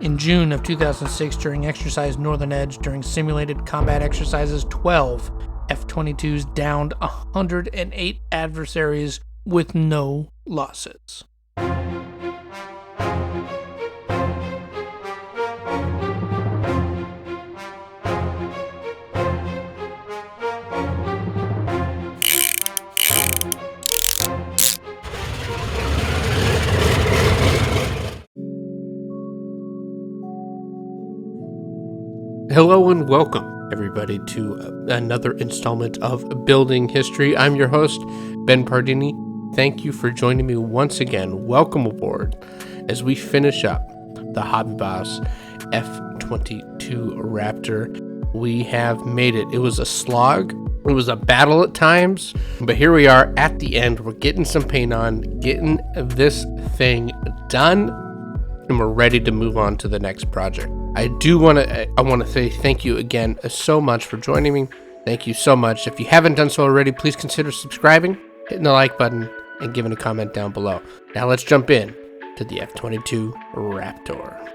In June of 2006, during Exercise Northern Edge, during simulated combat exercises, 12 F-22s downed 108 adversaries with no losses. Hello and welcome, everybody, to another installment of Building History. I'm your host, Ben Pardini. Thank you for joining me once again. Welcome aboard as we finish up the HobbyBoss F-22 Raptor. We have made it. It was a slog. It was a battle at times, but here we are at the end. We're getting some paint on, getting this thing done, and we're ready to move on to the next project. I want to say thank you again so much for joining me. Thank you so much. If you haven't done so already, please consider subscribing, hitting the like button, and giving a comment down below. Now let's jump in to the F-22 Raptor.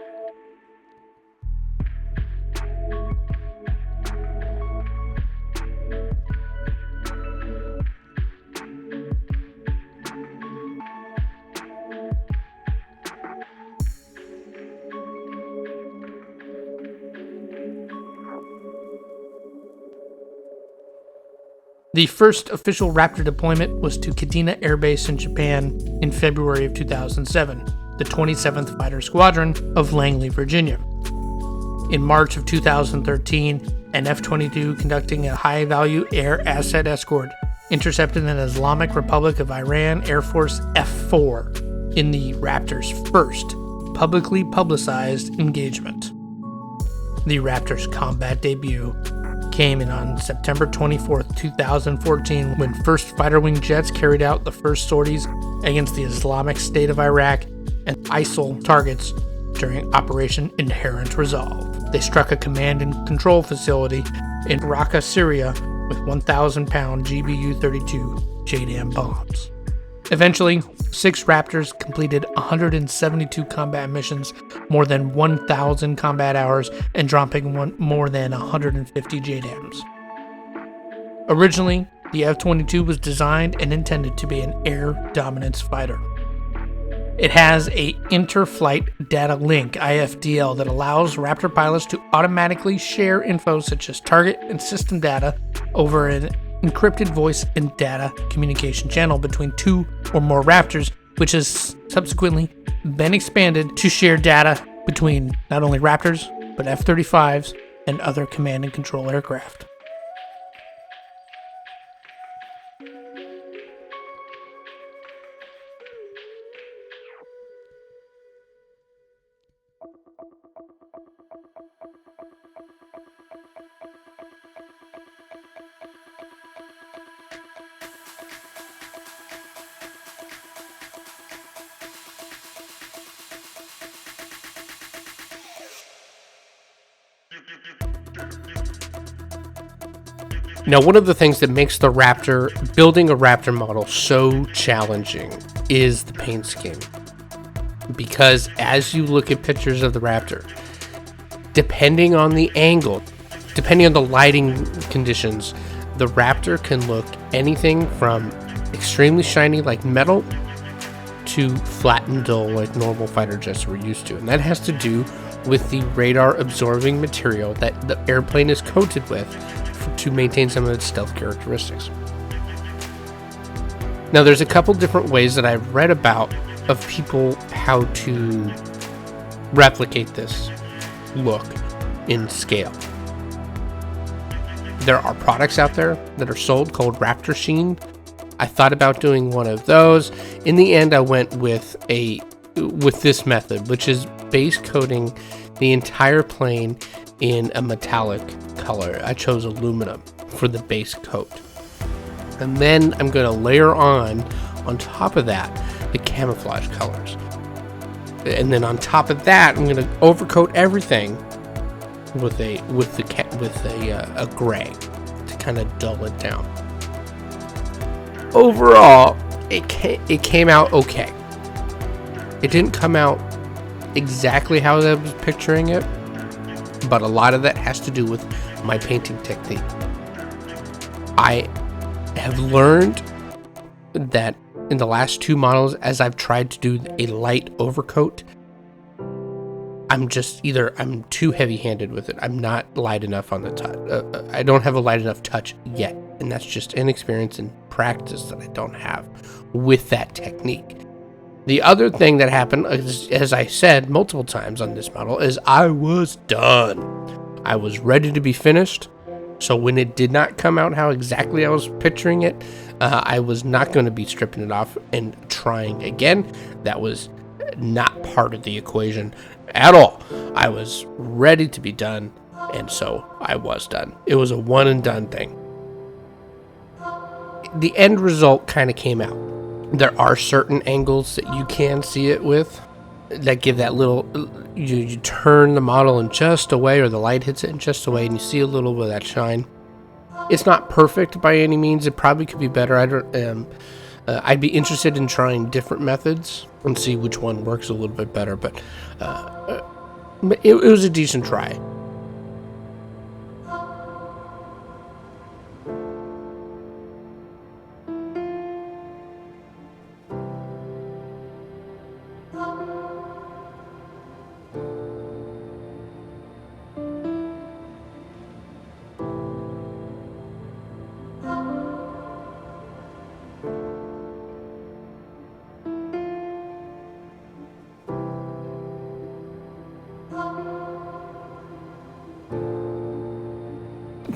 The first official Raptor deployment was to Kadena Air Base in Japan in February of 2007, the 27th Fighter Squadron of Langley, Virginia. In March of 2013, an F-22 conducting a high-value air asset escort intercepted an Islamic Republic of Iran Air Force F-4 in the Raptor's first publicly publicized engagement. The Raptor's combat debut came in on September 24th, 2014, when first fighter wing jets carried out the first sorties against the Islamic State of Iraq and ISIL targets during Operation Inherent Resolve. They struck a command and control facility in Raqqa, Syria, with 1,000-pound GBU-32 JDAM bombs. Eventually, 6 Raptors completed 172 combat missions, more than 1,000 combat hours, and dropping more than 150 JDAMs. Originally, the F-22 was designed and intended to be an air dominance fighter. It has a Inter-Flight Data Link (IFDL) that allows Raptor pilots to automatically share info such as target and system data over an encrypted voice and data communication channel between 2 or more Raptors, which has subsequently been expanded to share data between not only Raptors, but F-35s and other command and control aircraft. Now, one of the things that makes the Raptor, building a Raptor model, so challenging is the paint scheme. Because as you look at pictures of the Raptor, depending on the angle, depending on the lighting conditions, the Raptor can look anything from extremely shiny like metal to flat and dull like normal fighter jets we're used to. And that has to do with the radar absorbing material that the airplane is coated with to maintain some of its stealth characteristics. Now, there's a couple different ways that I've read about of people how to replicate this look in scale. There are products out there that are sold called Raptor Sheen. I thought about doing one of those. In the end, I went with this method, which is base coating the entire plane in a metallic color. I chose aluminum for the base coat. And then I'm going to layer on top of that, the camouflage colors. And then on top of that, I'm going to overcoat everything with a gray to kind of dull it down. Overall, it came out okay. It didn't come out exactly how I was picturing it, but a lot of that has to do with my painting technique. I have learned that in the last 2 models, as I've tried to do a light overcoat, I'm too heavy-handed with it. I'm not light enough on the touch. I don't have a light enough touch yet, and that's just inexperience and practice that I don't have with that technique. The other thing that happened, as I said multiple times on this model, is I was done. I was ready to be finished. So when it did not come out how exactly I was picturing it, I was not going to be stripping it off and trying again. That was not part of the equation at all. I was ready to be done, and so I was done. It was a one and done thing. The end result kind of came out. There are certain angles that you can see it with that give that little, you turn the model in just a way, or the light hits it in just a way, and you see a little bit of that shine. It's not perfect by any means. It probably could be better. I'd be interested in trying different methods and see which one works a little bit better, but it was a decent try.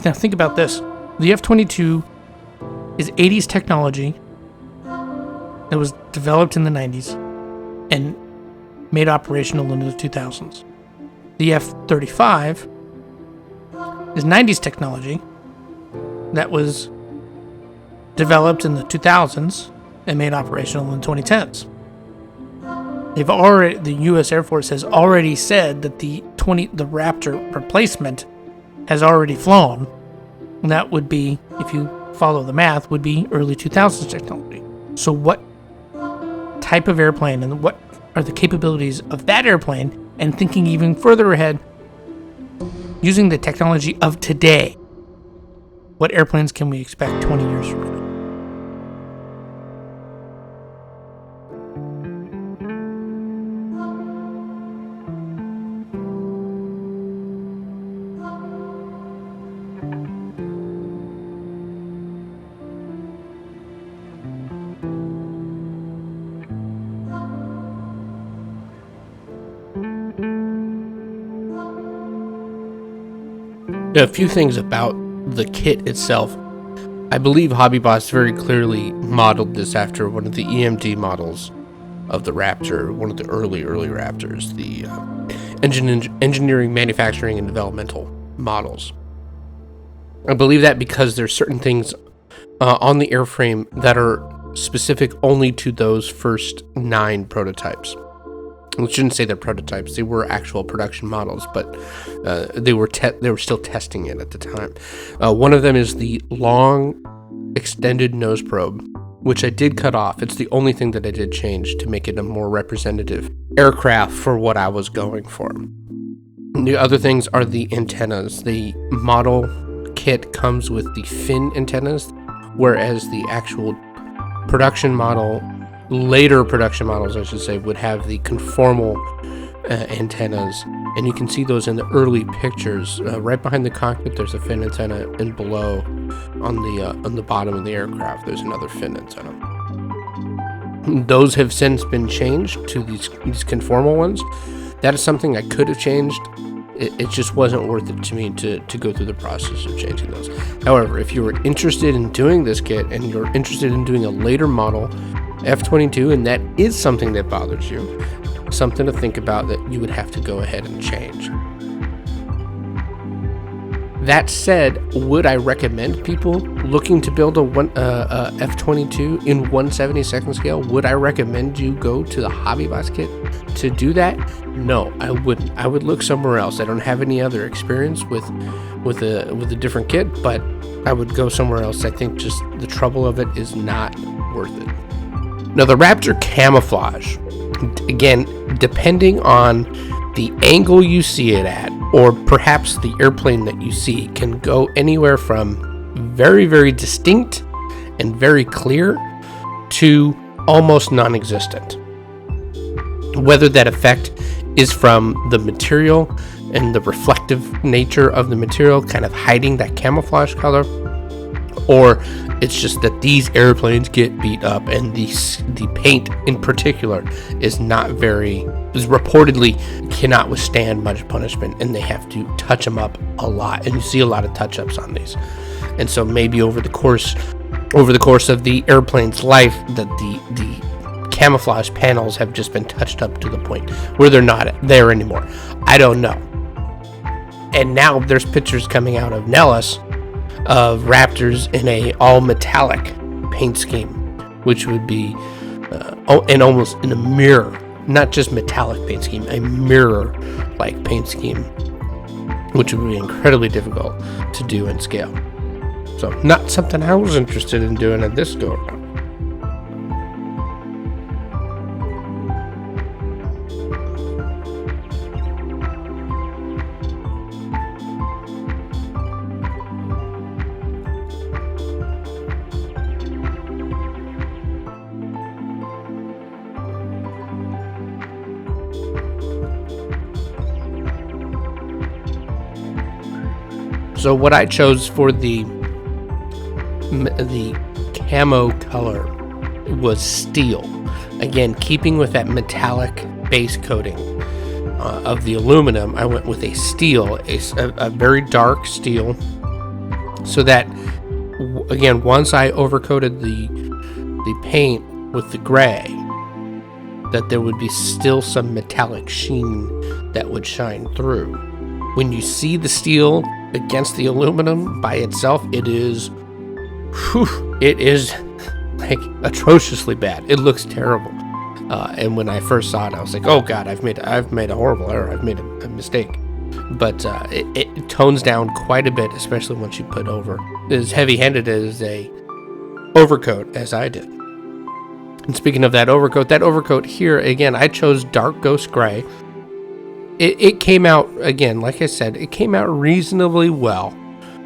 Now think about this. The F-22 is 80s technology that was developed in the 90s and made operational in the 2000s. The F-35 is 90s technology that was developed in the 2000s and made operational in the 2010s. The U.S. Air Force has already said that the Raptor replacement has already flown. And that would be, if you follow the math, would be early 2000s technology. So what type of airplane and what are the capabilities of that airplane, and thinking even further ahead, using the technology of today, what airplanes can we expect 20 years from now? A few things about the kit itself. I believe HobbyBoss very clearly modeled this after one of the EMD models of the Raptor, one of the early Raptors, the engineering, manufacturing, and developmental models. I believe that because there's certain things on the airframe that are specific only to those first 9 prototypes. I shouldn't say they're prototypes; they were actual production models, but they were still testing it at the time. One of them is the long, extended nose probe, which I did cut off. It's the only thing that I did change to make it a more representative aircraft for what I was going for. The other things are the antennas. The model kit comes with the fin antennas, whereas the actual production model, later production models, I should say, would have the conformal antennas, and you can see those in the early pictures. Right behind the cockpit, there's a fin antenna, and below, on the bottom of the aircraft, there's another fin antenna. Those have since been changed to these conformal ones. That is something I could have changed. It just wasn't worth it to me to go through the process of changing those. However, if you were interested in doing this kit and you're interested in doing a later model F-22, and that is something that bothers you, something to think about that you would have to go ahead and change. That said, would I recommend people looking to build a F-22 in 1/72nd scale? Would I recommend you go to the HobbyBoss kit to do that? No, I wouldn't. I would look somewhere else. I don't have any other experience with a different kit, but I would go somewhere else. I think just the trouble of it is not worth it. Now, the Raptor camouflage Again, depending on the angle you see it at, or perhaps the airplane that you see, can go anywhere from very, very distinct and very clear to almost non-existent. Whether that effect is from the material and the reflective nature of the material kind of hiding that camouflage color, or it's just that these airplanes get beat up and the paint in particular is reportedly cannot withstand much punishment, and they have to touch them up a lot, and you see a lot of touch-ups on these. And so maybe over the course of the airplane's life, that the camouflage panels have just been touched up to the point where they're not there anymore. I don't know. And now there's pictures coming out of Nellis of Raptors in a all metallic paint scheme, which would be and almost in a mirror, not just metallic paint scheme, a mirror like paint scheme, which would be incredibly difficult to do and scale. So not something I was interested in doing at this go around. So what I chose for the camo color was steel. Again, keeping with that metallic base coating of the aluminum, I went with a steel, a very dark steel, so that, again, once I overcoated the paint with the gray, that there would be still some metallic sheen that would shine through. When you see the steel against the aluminum by itself, it is like atrociously bad. It looks terrible. And when I first saw it, I was like, "Oh God, I've made a horrible error. I've made a mistake." But it tones down quite a bit, especially once you put over as heavy-handed as a overcoat as I did. And speaking of that overcoat here, again, I chose dark ghost gray. It came out, again, like I said, it came out reasonably well.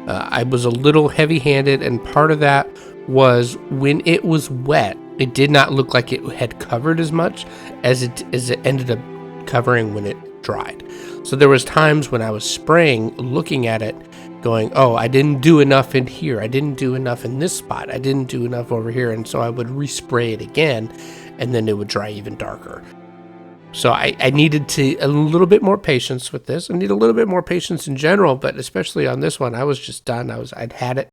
I was a little heavy-handed, and part of that was when it was wet, it did not look like it had covered as much as it ended up covering when it dried. So there was times when I was spraying, looking at it, going, oh, I didn't do enough in here. I didn't do enough in this spot. I didn't do enough over here. And so I would respray it again, and then it would dry even darker. So I needed a little bit more patience with this. I need a little bit more patience in general, but especially on this one, I was just done. I'd had it.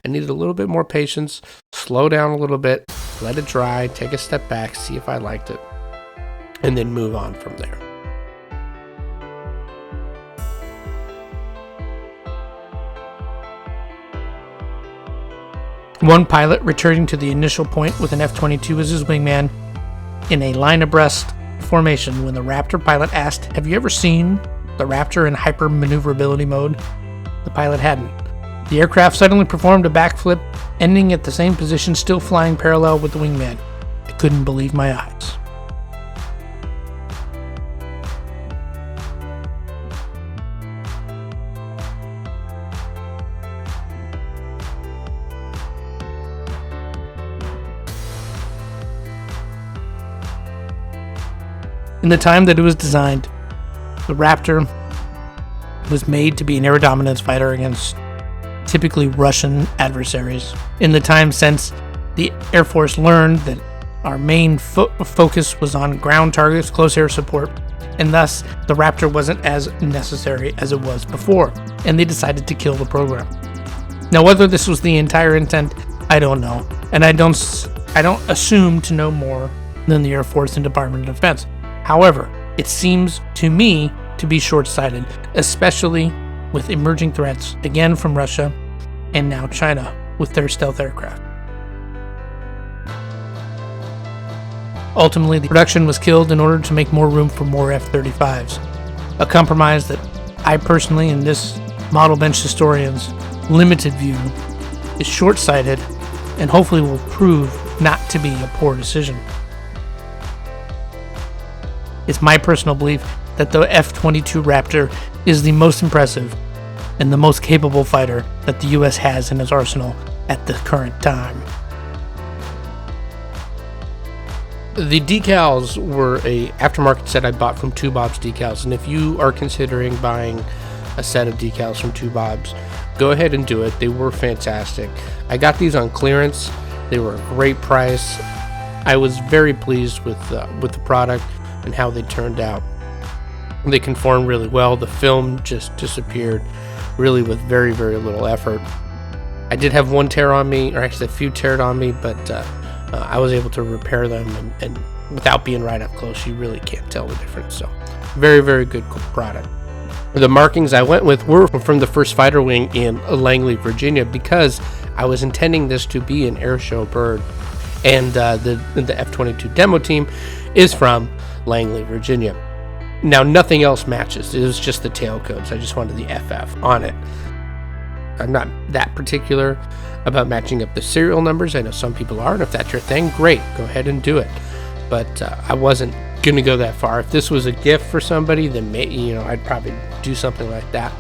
I needed a little bit more patience, slow down a little bit, let it dry, take a step back, see if I liked it, and then move on from there. One pilot returning to the initial point with an F-22 as his wingman in a line abreast formation when the Raptor pilot asked, "Have you ever seen the Raptor in hyper maneuverability mode?" The pilot hadn't. The aircraft suddenly performed a backflip, ending at the same position, still flying parallel with the wingman. I couldn't believe my eyes. In the time that it was designed, the Raptor was made to be an air dominance fighter against typically Russian adversaries. In the time since the Air Force learned that our main focus was on ground targets, close air support, and thus the Raptor wasn't as necessary as it was before, and they decided to kill the program. Now, whether this was the entire intent, I don't know, and I don't assume to know more than the Air Force and Department of Defense. However, it seems to me to be short-sighted, especially with emerging threats, again from Russia, and now China with their stealth aircraft. Ultimately, the production was killed in order to make more room for more F-35s, a compromise that I personally, in this model bench historian's limited view, is short-sighted and hopefully will prove not to be a poor decision. It's my personal belief that the F-22 Raptor is the most impressive and the most capable fighter that the US has in its arsenal at the current time. The decals were a aftermarket set I bought from TwoBobs Decals, and if you are considering buying a set of decals from TwoBobs, go ahead and do it. They were fantastic. I got these on clearance. They were a great price. I was very pleased with the product and how they turned out. They conformed really well. The film just disappeared really with very, very little effort. I did have one tear on me, or actually a few teared on me, but I was able to repair them, and without being right up close, you really can't tell the difference. So very, very good product. The markings I went with were from the first fighter wing in Langley, Virginia, because I was intending this to be an air show bird, and the F-22 demo team is from Langley, Virginia. Now nothing else matches. It was just the tail codes. I just wanted the FF on it. I'm not that particular about matching up the serial numbers. I know some people are, and if that's your thing, great, go ahead and do it. But I wasn't gonna go that far. If this was a gift for somebody, then I'd probably do something like that.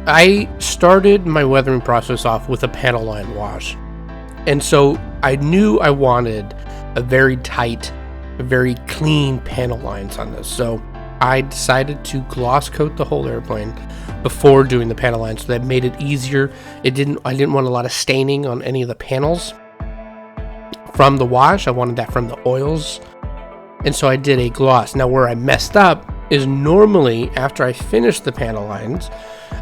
I started my weathering process off with a panel line wash, and so I knew I wanted a very tight, very clean panel lines on this. So I decided to gloss coat the whole airplane before doing the panel lines, so that made it easier. I didn't want a lot of staining on any of the panels from the wash. I wanted that from the oils, and so I did a gloss. Now where I messed up is normally after I finished the panel lines,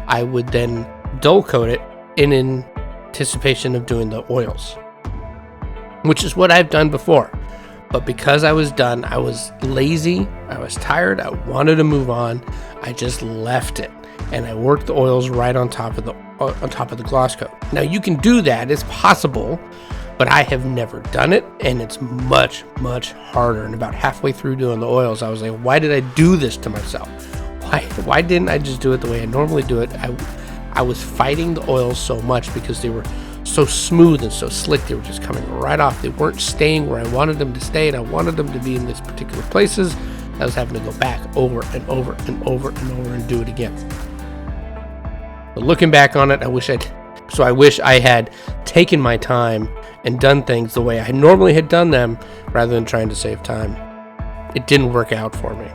I would then dull coat it in anticipation of doing the oils, which is what I've done before. But because I was done, I was lazy, I was tired, I wanted to move on, I just left it, and I worked the oils right on top of the gloss coat. Now you can do that, it's possible, but I have never done it, and it's much, much harder. And about halfway through doing the oils, I was like, why did I do this to myself? Why didn't I just do it the way I normally do it? I was fighting the oils so much because they were so smooth and so slick. They were just coming right off. They weren't staying where I wanted them to stay, and I wanted them to be in these particular places. I was having to go back over and over and over and over and do it again. But looking back on it, I wish I had taken my time and done things the way I normally had done them rather than trying to save time. It didn't work out for me.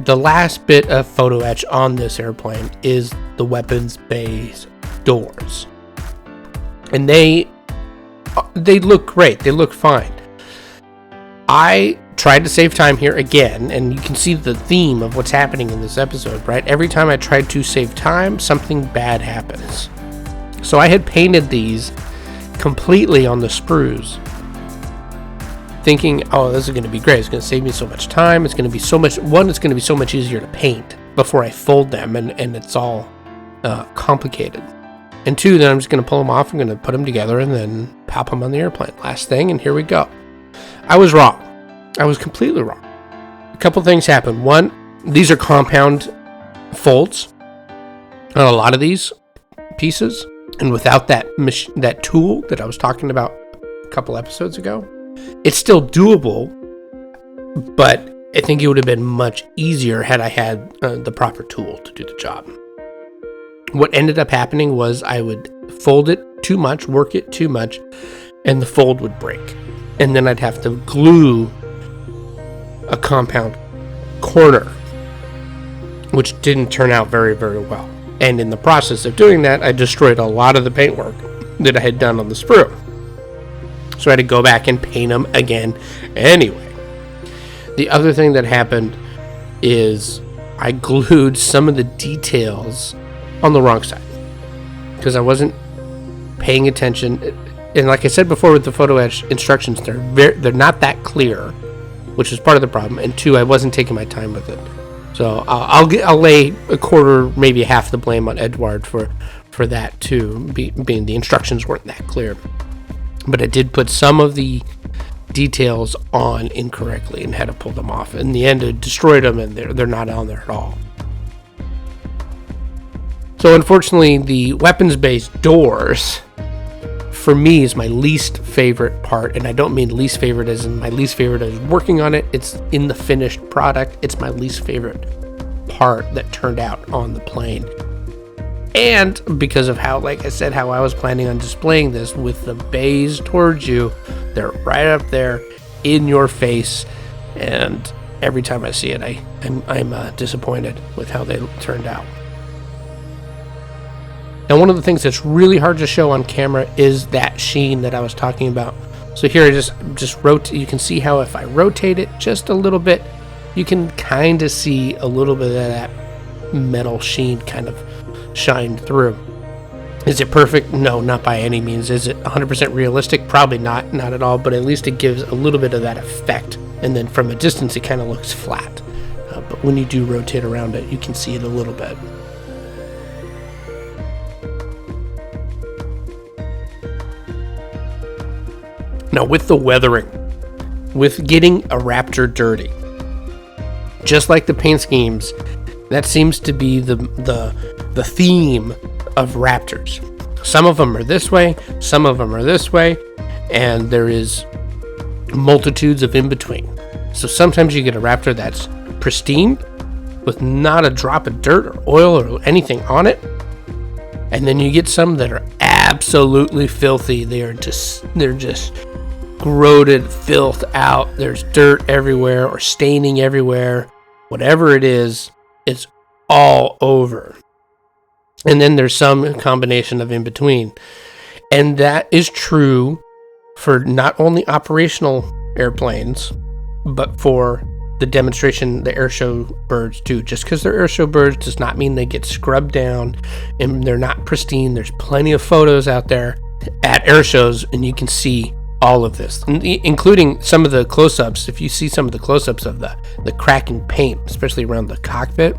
The last bit of PhotoEtch on this airplane is the weapons bay's doors. And they look great. They look fine. I tried to save time here again, and you can see the theme of what's happening in this episode, right? Every time I tried to save time, something bad happens. So I had painted these completely on the sprues. thinking, oh, this is going to be great. It's going to save me so much time. It's going to be so much, one, it's going to be so much easier to paint before I fold them, and it's all complicated. And two, then I'm just going to pull them off. I'm going to put them together and then pop them on the airplane. Last thing, and here we go. I was wrong. I was completely wrong. A couple things happened. One, these are compound folds on a lot of these pieces, and without that tool that I was talking about a couple episodes ago, it's still doable, but I think it would have been much easier had I had the proper tool to do the job. What ended up happening was I would fold it too much, work it too much, and the fold would break. And then I'd have to glue a compound corner, which didn't turn out very, very well. And in the process of doing that, I destroyed a lot of the paintwork that I had done on the sprue. So I had to go back and paint them again anyway. The other thing that happened is I glued some of the details on the wrong side because I wasn't paying attention. And like I said before with the PhotoEtch instructions, they're not that clear, which is part of the problem. And two, I wasn't taking my time with it. So I'll lay a quarter, maybe half the blame on Eduard for that too, being the instructions weren't that clear. But I did put some of the details on incorrectly and had to pull them off. In the end, it destroyed them, and they're not on there at all. So unfortunately, the weapons-based doors, for me, is my least favorite part. And I don't mean least favorite as in my least favorite as working on it. It's in the finished product. It's my least favorite part that turned out on the plane. And because of how, like I said, how I was planning on displaying this with the bays towards you, they're right up there in your face. And every time I see it, I'm disappointed with how they turned out. Now, one of the things that's really hard to show on camera is that sheen that I was talking about. So here I just rotate. You can see how if I rotate it just a little bit, you can kind of see a little bit of that metal sheen kind of shine through. Is it perfect? No, not by any means. Is it 100% realistic? Probably not at all, but at least it gives a little bit of that effect. And then from a distance, it kind of looks flat. But when you do rotate around it, you can see it a little bit. Now, with the weathering, with getting a Raptor dirty, just like the paint schemes, that seems to be the theme of Raptors. Some of them are this way, some of them are this way, and there is multitudes of in between. So sometimes you get a Raptor that's pristine with not a drop of dirt or oil or anything on it, and then you get some that are absolutely filthy. They're just corroded, filth out. There's dirt everywhere or staining everywhere. Whatever it is, it's all over. And then there's some combination of in between. And that is true for not only operational airplanes, but for the demonstration, the airshow birds too. Just because they're airshow birds does not mean they get scrubbed down and they're not pristine. There's plenty of photos out there at airshows, and you can see all of this, including some of the close-ups. If you see some of the close-ups of the cracking paint, especially around the cockpit,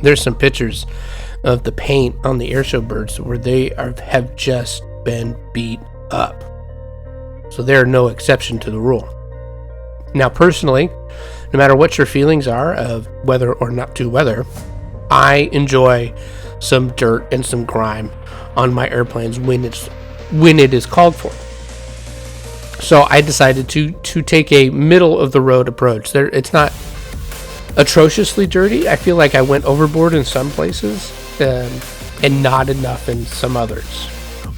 there's some pictures of the paint on the airshow birds where they have just been beat up. So they're no exception to the rule. Now, personally, no matter what your feelings are of whether or not to weather, I enjoy some dirt and some grime on my airplanes when it is called for. So I decided to take a middle of the road approach. It's not atrociously dirty. I feel like I went overboard in some places and not enough in some others.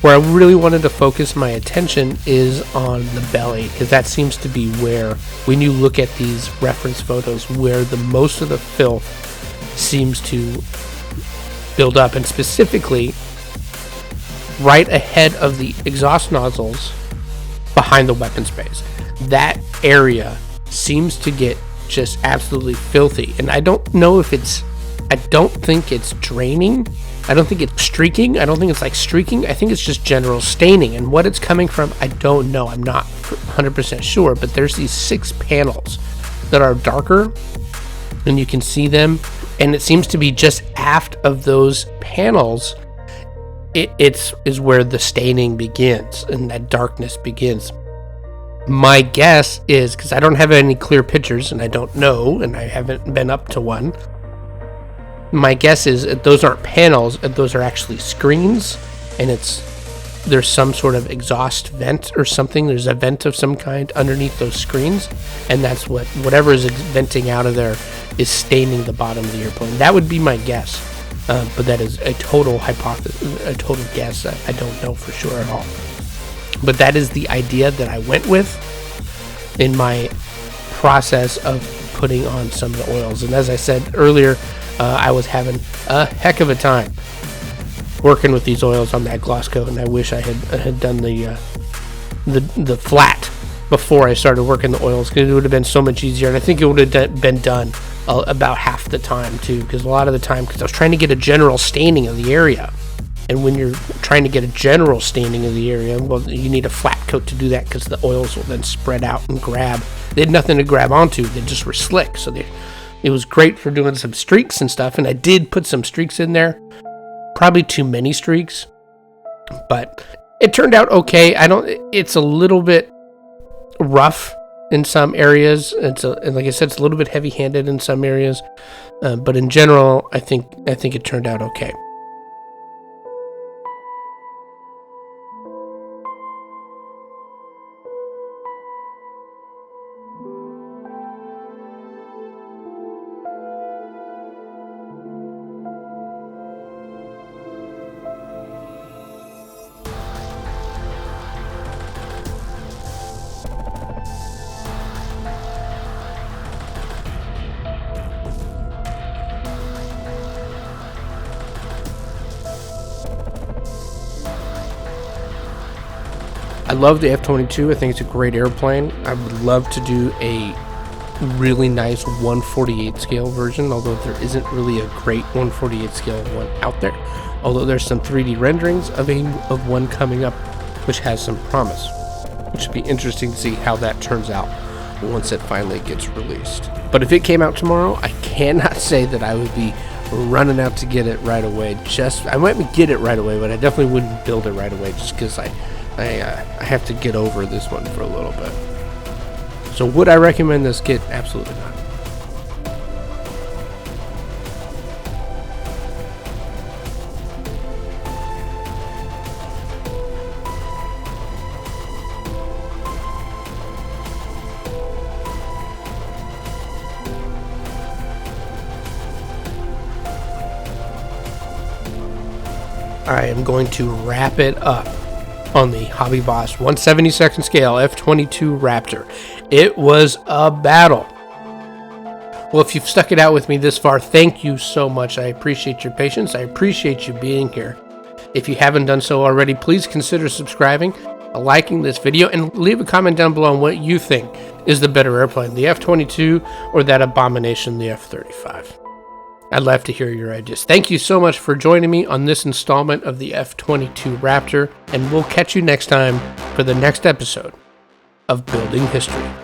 Where I really wanted to focus my attention is on the belly, because that seems to be where, when you look at these reference photos, where the most of the filth seems to build up, and specifically right ahead of the exhaust nozzles behind the weapons bays. That area seems to get just absolutely filthy, and I don't think it's draining I don't think it's streaking. I don't think it's like streaking. I think it's just general staining. And what it's coming from, I don't know. I'm not 100% sure. But there's these 6 panels that are darker, and you can see them. And it seems to be just aft of those panels, is where the staining begins and that darkness begins. My guess is, because I don't have any clear pictures, and I don't know, and I haven't been up to one. My guess is that those aren't panels, those are actually screens, and there's some sort of exhaust vent or something. There's a vent of some kind underneath those screens, and that's whatever is venting out of there is staining the bottom of the airplane. That would be my guess, but that is a total hypothesis, a total guess. I don't know for sure at all. But that is the idea that I went with in my process of putting on some of the oils. And as I said earlier, I was having a heck of a time working with these oils on that gloss coat, and I wish I had done the flat before I started working the oils, because it would have been so much easier. And I think it would have been done about half the time too, because a lot of the time, because I was trying to get a general staining of the area, and when you're trying to get a general staining of the area, well, you need a flat coat to do that, because the oils will then spread out and grab. They had nothing to grab onto, they just were slick, so it was great for doing some streaks and stuff. And I did put some streaks in there, probably too many streaks, but it turned out okay. It's a little bit rough in some areas. And like I said, it's a little bit heavy-handed in some areas, but in general, I think it turned out okay. I love the F-22. I think it's a great airplane. I would love to do a really nice 1/48 scale version, although there isn't really a great 1/48 scale one out there. Although there's some 3D renderings of one coming up, which has some promise. Which should be interesting to see how that turns out once it finally gets released. But if it came out tomorrow, I cannot say that I would be running out to get it right away. I might get it right away, but I definitely wouldn't build it right away, just because I have to get over this one for a little bit. So would I recommend this kit? Absolutely not. I am going to wrap it up on the HobbyBoss 1/72 scale F-22 Raptor. It was a battle. Well, if you've stuck it out with me this far, thank you so much. I appreciate your patience. I appreciate you being here. If you haven't done so already, please consider subscribing, liking this video, and leave a comment down below on what you think is the better airplane, the F-22 or that abomination, the F-35. I'd love to hear your ideas. Thank you so much for joining me on this installment of the F-22 Raptor, and we'll catch you next time for the next episode of Building History.